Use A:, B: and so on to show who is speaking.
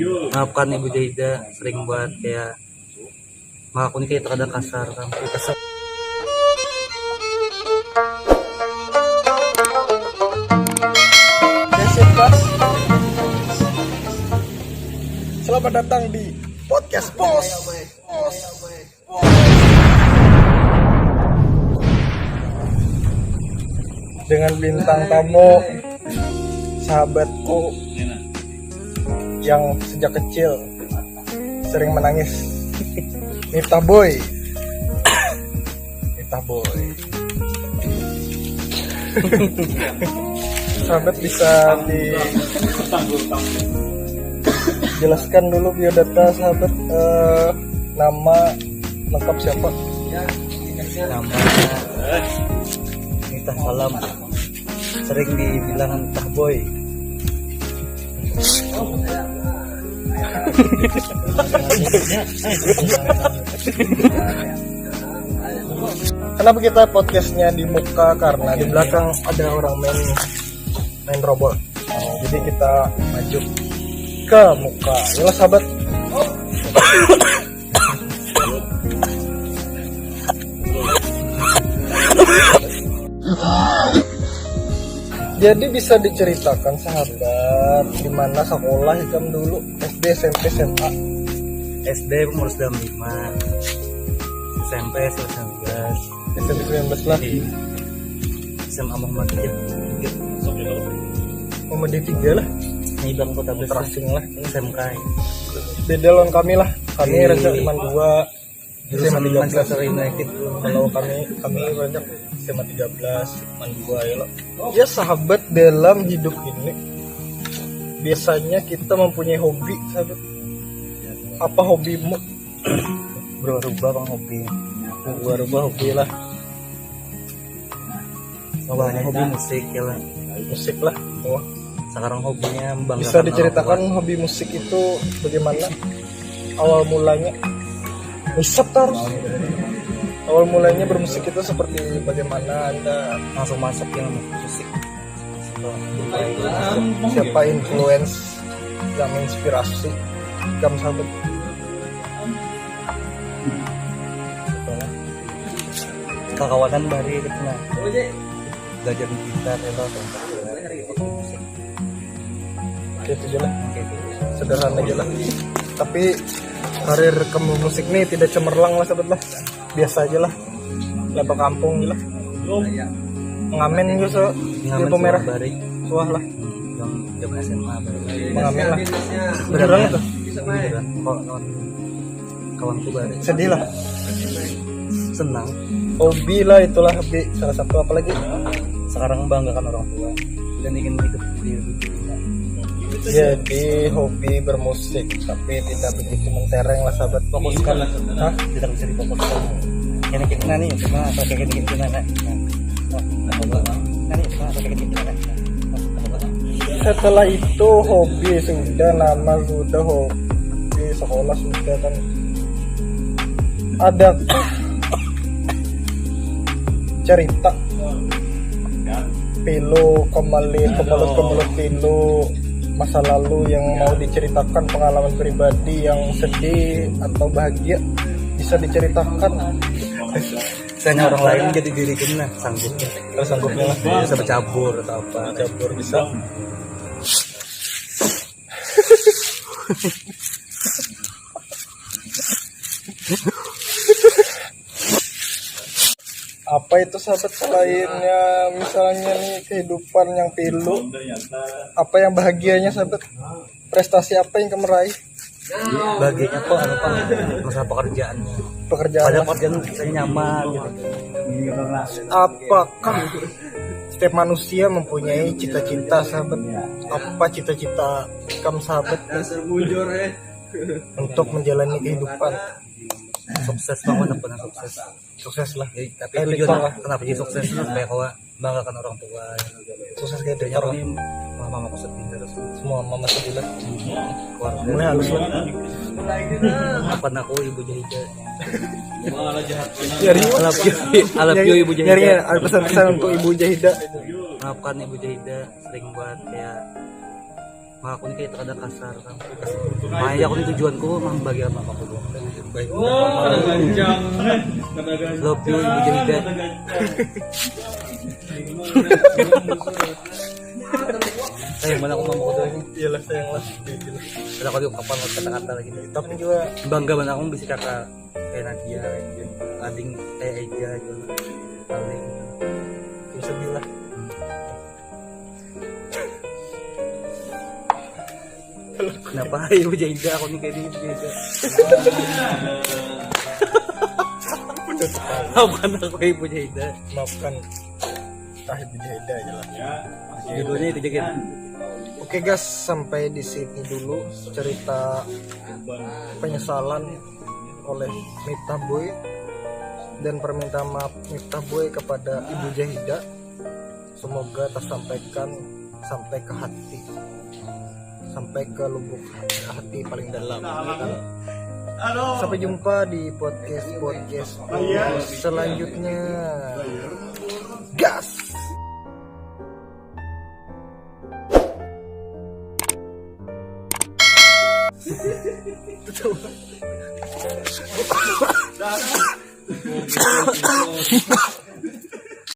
A: Maafkan Ibu Jahida sering buat kayak mengakui kayak terkadang kasar kan. Kesel.
B: Selamat datang di podcast Bos. Dengan bintang tamu sahabatku yang sejak kecil sering menangis, Miftah Boy. Sahabat bisa dijelaskan dulu biodata sahabat, nama lengkap siapa?
A: Nama Miftah Salam, sering dibilang Miftah Boy.
B: Kenapa kita podcastnya di muka? Karena di belakang ada orang main robot. Jadi kita maju ke muka. Yalah sahabat. Jadi bisa diceritakan sahabat gimana sekolah Hikam dulu, SD, SMP, SMA.
A: SD umur 95, SMP 19,
B: SMP 19 lah.
A: SMA Muhammadiyah
B: Muhammadiyah 3 lah.
A: ini Bang Kota Besar
B: Terasing lah.
A: SMK.
B: Beda lawan kami lah. Kami Raja Iman 2,
A: Jurusan
B: SMA 13.
A: Manchester United.
B: Kalau kami banyak SMA 13, Iman 2 ya loh. Ya sahabat, dalam hidup ini biasanya kita mempunyai hobi sahabat. Apa hobimu?
A: Berubah Bang hobi.
B: Berubah hobi lah.
A: Awalnya hobi musik ya lah.
B: Musik lah. Oh.
A: Sekarang hobinya membanggakan.
B: Bisa diceritakan hobi musik itu bagaimana awal mulanya? Misap terus. Awal mulanya bermusik itu seperti bagaimana Anda
A: langsung masuk yang musik.
B: Siapa influence yang menginspirasi kamu sahabat?
A: Kawanan dari kita belajar gitar ya loh.
B: Itu aja lah, sederhana aja lah. Tapi karir kamu musik nih tidak cemerlang lah sahabat lah. Biasa aja lah, lepas kampung lah. Mengamen juga di lampu merah. Wah lah,
A: Jam SMA
B: mengamen lah.
A: beneran
B: itu.
A: Kok kawanku baru
B: Sedih lah.
A: senang.
B: Hobi lah itulah hobi salah satu, apalagi
A: Sekarang membanggakan orang tua dan ingin hidup di dunia.
B: jadi hobi bermusik tapi tidak begitu mentereng lah sahabat.
A: Fokuskan lah, tidak bisa difokuskan. Ini kita nih, cuma atau kayak gini gimana?
B: Setelah itu hobi sudah, nama sudah, hobi sekolah sudah kan. Ada cerita pilu kemelut pilu masa lalu yang mau diceritakan, pengalaman pribadi yang sedih atau bahagia bisa diceritakan.
A: Misalnya orang lain jadi diri kita sanggupnya lah, bisa bercabur atau apa,
B: Cabur bisa. Apa itu sahabat selainnya misalnya nih kehidupan yang pilu, apa yang bahagianya sahabat? Prestasi apa yang kamu raih?
A: baginya kok apa masalah pekerjaannya.
B: Pekerjaan
A: Ada pekerjaan saya nyaman gitu.
B: apakah setiap manusia mempunyai cita-cita sahabat? Apa cita-cita kamu sahabat untuk menjalani kehidupan?
A: Sukses banget, pernah sukses
B: Lah
A: ya, tapi tujuan kenapa jadi sukses itu supaya kau banggakan orang tua.
B: sukses kayak
A: Adanya
B: orang
A: ini mama aku sedih terus
B: semua mama sedih lah.
A: keluarga.
B: Mulai halus lah.
A: Kapan aku Ibu Jahida. I love you Ibu Jahida.
B: Nyarinya ada pesan-pesan untuk Ibu Jahida.
A: Maafkan Ibu Jahida sering buat kayak Maka ako ni kayo kada kasar kan. Maya ako ni tujuan ko mahambagi ang mama ko. Baik. Love you, Ibu Jahida. Sayang mana aku mama ko doon.
B: Iyalah sayang lah.
A: Wala ko yung kapal kata-kata lagi.
B: Tapi juga
A: Bangga man akong bisa kakak kayak Nadia kayak gitu. Ading kayak Ega gitu. Paling
B: bisa bilang
A: kenapa Ibu Jahida aku nih kayak Ibu Jahida. Bukan aku kayak Ibu Jahida.
B: maafkan Tahib Jahida aja lah.
A: Judulnya itu juga.
B: Oke guys, sampai di sini dulu cerita penyesalan oleh Miftah Boy dan permintaan maaf Miftah Boy kepada Ibu Jahida. Semoga tersampaikan sampai ke hati, sampai ke lubuk hati paling dalam. Sampai jumpa di podcast selanjutnya. Gas. Betul.